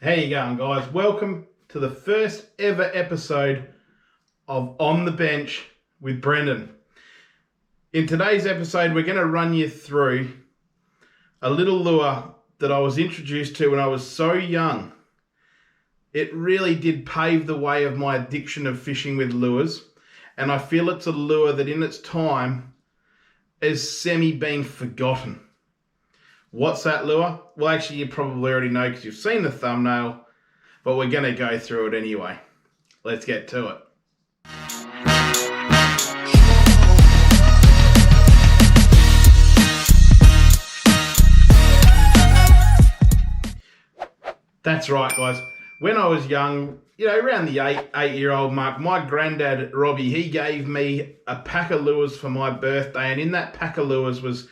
How you going, guys? Welcome to the first ever episode of On the Bench with Brendan. In today's episode, we're going to run you through a little lure that I was introduced to when I was so young. It really did pave the way of my addiction of fishing with lures, and I feel it's a lure that in its time is semi-being forgotten. What's that lure? Well, actually, you probably already know because you've seen the thumbnail, but we're going to go through it anyway. Let's get to it. That's right, guys. When I was young, around the eight-year-old mark, my granddad, Robbie, he gave me a pack of lures for my birthday, and in that pack of lures was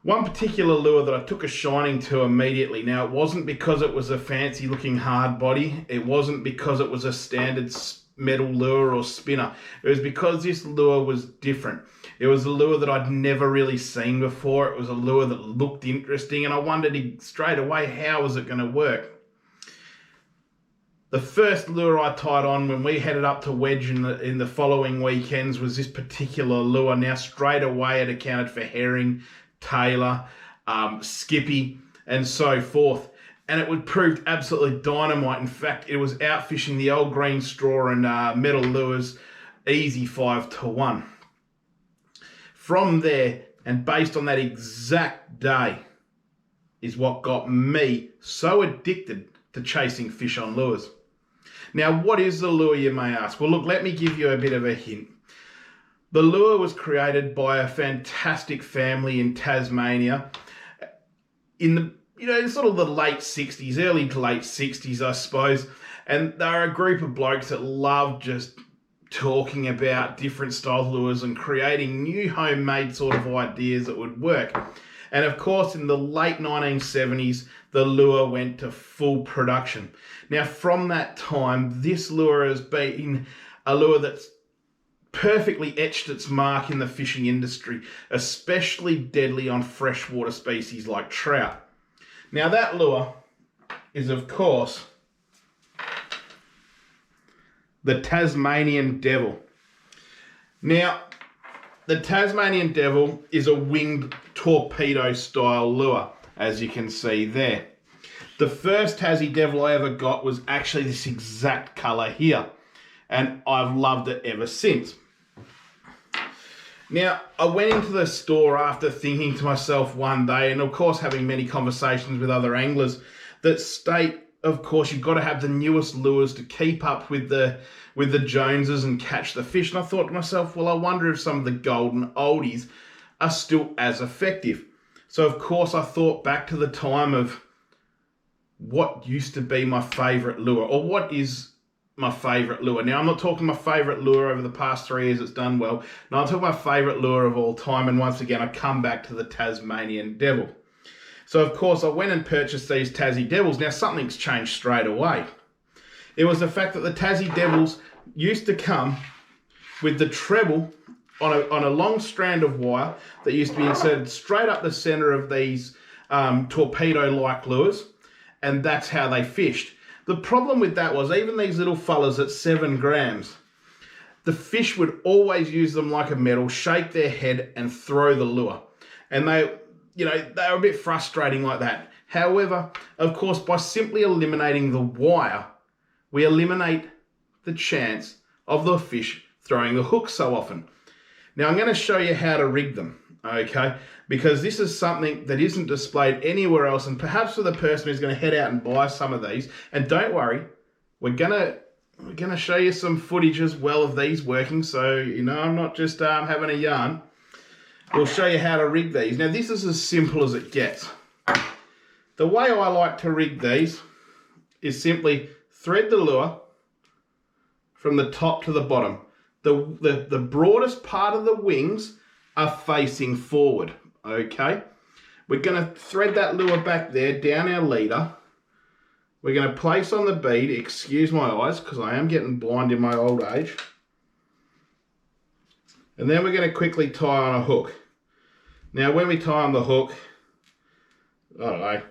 one particular lure that I took a shining to immediately. Now, it wasn't because it was a fancy-looking hard body. It wasn't because it was a standard metal lure or spinner. It was because this lure was different. It was a lure that I'd never really seen before. It was a lure that looked interesting, and I wondered straight away, how was it going to work? The first lure I tied on when we headed up to Wedge in the following weekends was this particular lure. Now, straight away, it accounted for herring, tailor, skippy, and so forth. And it proved absolutely dynamite. In fact, it was out fishing the old green straw and metal lures easy 5-1. From there, and based on that exact day, is what got me so addicted to chasing fish on lures. Now, what is the lure, you may ask? Well, look, let me give you a bit of a hint. The lure was created by a fantastic family in Tasmania in the sort of the late 60s, early to late 60s, I suppose. And they're a group of blokes that love just talking about different style lures and creating new homemade sort of ideas that would work. And of course, in the late 1970s, the lure went to full production. Now, from that time, this lure has been a lure that's perfectly etched its mark in the fishing industry, especially deadly on freshwater species like trout. Now, that lure is, of course, the Tasmanian Devil. Now, the Tasmanian Devil is a winged torpedo style lure, as you can see there. The first Tassie Devil I ever got was actually this exact colour here, and I've loved it ever since. Now, I went into the store after thinking to myself one day, and of course having many conversations with other anglers that state, of course, you've got to have the newest lures to keep up with the Joneses and catch the fish. And I thought to myself, well, I wonder if some of the golden oldies are still as effective. So, of course, I thought back to the time of what used to be my favourite lure, or what is my favourite lure. Now, I'm not talking my favourite lure over the past 3 years that's done well. No, I'm talking my favourite lure of all time. And once again, I come back to the Tasmanian Devil. So, of course, I went and purchased these Tassie Devils. Now, something's changed straight away. It was the fact that the Tassie Devils used to come with the treble on a long strand of wire that used to be inserted straight up the centre of these torpedo-like lures, and that's how they fished. The problem with that was, even these little fellas at 7 grams, the fish would always use them like a medal, shake their head and throw the lure. And they were a bit frustrating like that. However, of course, by simply eliminating the wire, we eliminate the chance of the fish throwing the hook so often. Now, I'm going to show you how to rig them, okay? Because this is something that isn't displayed anywhere else, and perhaps for the person who's going to head out and buy some of these, and don't worry, we're going to show you some footage as well of these working, so, I'm not just having a yarn. We'll show you how to rig these. Now, this is as simple as it gets. The way I like to rig these is simply thread the lure from the top to the bottom. The broadest part of the wings are facing forward, okay? We're going to thread that lure back there down our leader. We're going to place on the bead, excuse my eyes because I am getting blind in my old age. And then we're going to quickly tie on a hook. Now, when we tie on the hook, I don't know,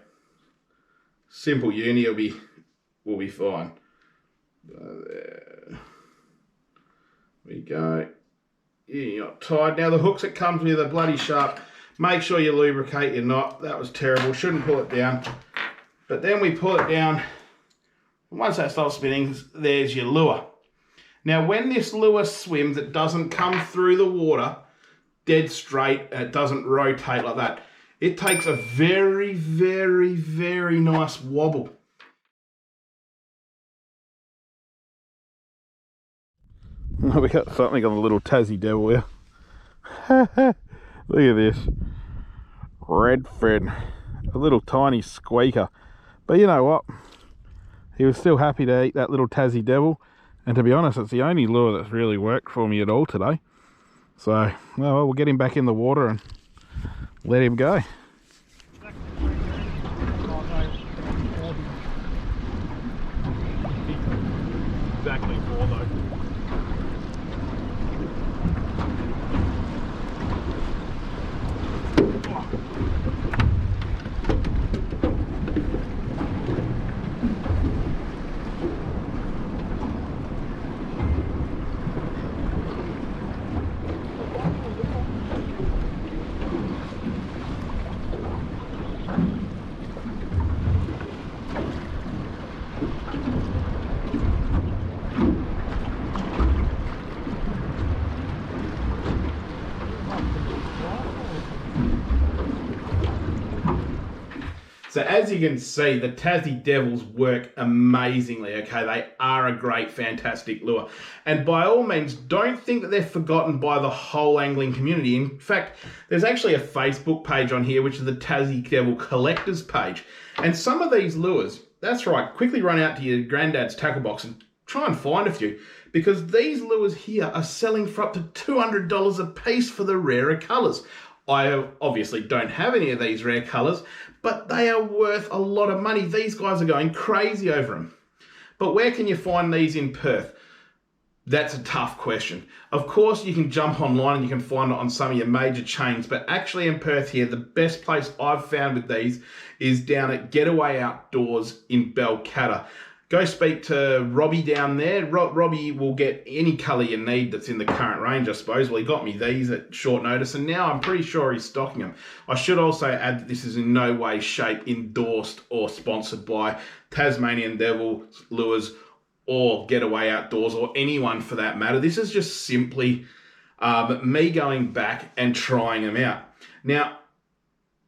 simple uni will be fine. There we go. You're not tied. Now the hooks it comes with are bloody sharp. Make sure you lubricate your knot. That was terrible. Shouldn't pull it down. But then we pull it down. Once that starts spinning, there's your lure. Now when this lure swims, it doesn't come through the water dead straight, and it doesn't rotate like that. It takes a very, very, very nice wobble. We got something on the little Tassie devil here. Look at this. Redfin. A little tiny squeaker. But you know what? He was still happy to eat that little Tassie devil. And to be honest, it's the only lure that's really worked for me at all today. So, well, we'll get him back in the water and let him go. Exactly 4 though. So as you can see, the Tassie Devils work amazingly, okay? They are a great, fantastic lure. And by all means, don't think that they're forgotten by the whole angling community. In fact, there's actually a Facebook page on here, which is the Tassie Devil Collectors page. And some of these lures, that's right, quickly run out to your granddad's tackle box and try and find a few. Because these lures here are selling for up to $200 a piece for the rarer colours. I obviously don't have any of these rare colours, but they are worth a lot of money. These guys are going crazy over them. But where can you find these in Perth? That's a tough question. Of course, you can jump online and you can find it on some of your major chains, but actually in Perth here, the best place I've found with these is down at Getaway Outdoors in Balcatta. Go speak to Robbie down there. Robbie will get any colour you need that's in the current range, I suppose. Well, he got me these at short notice, and now I'm pretty sure he's stocking them. I should also add that this is in no way, shape endorsed or sponsored by Tasmanian Devil Lures or Getaway Outdoors or anyone for that matter. This is just simply me going back and trying them out. Now,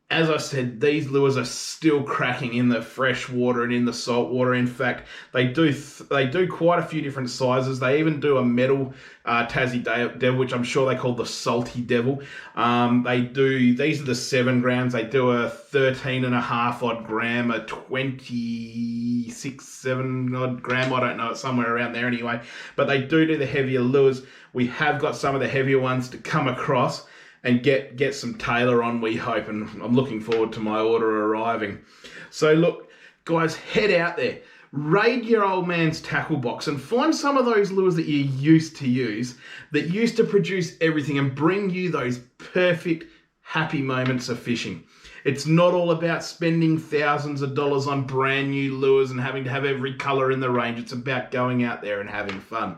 as I said, these lures are still cracking in the fresh water and in the salt water. In fact, they do quite a few different sizes. They even do a metal Tassie Devil, which I'm sure they call the Salty Devil. These are the 7 grams. They do a 13.5 odd gram, a 26, 7 odd gram. I don't know, it's somewhere around there anyway. But they do the heavier lures. We have got some of the heavier ones to come across and get some tailor on, we hope, and I'm looking forward to my order arriving. So look, guys, head out there, raid your old man's tackle box and find some of those lures that you used to use, that used to produce everything and bring you those perfect, happy moments of fishing. It's not all about spending thousands of dollars on brand new lures and having to have every colour in the range. It's about going out there and having fun.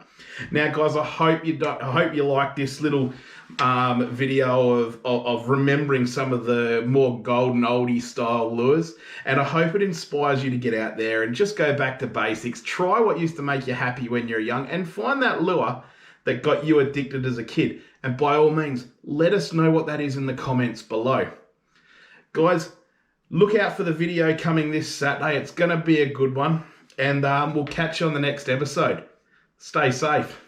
Now, guys, I hope you like this little video of remembering some of the more golden oldie style lures, and I hope it inspires you to get out there and just go back to basics. Try what used to make you happy when you're young and find that lure that got you addicted as a kid. And by all means, let us know what that is in the comments below. Guys, look out for the video coming this Saturday. It's going to be a good one, and we'll catch you on the next episode. Stay safe.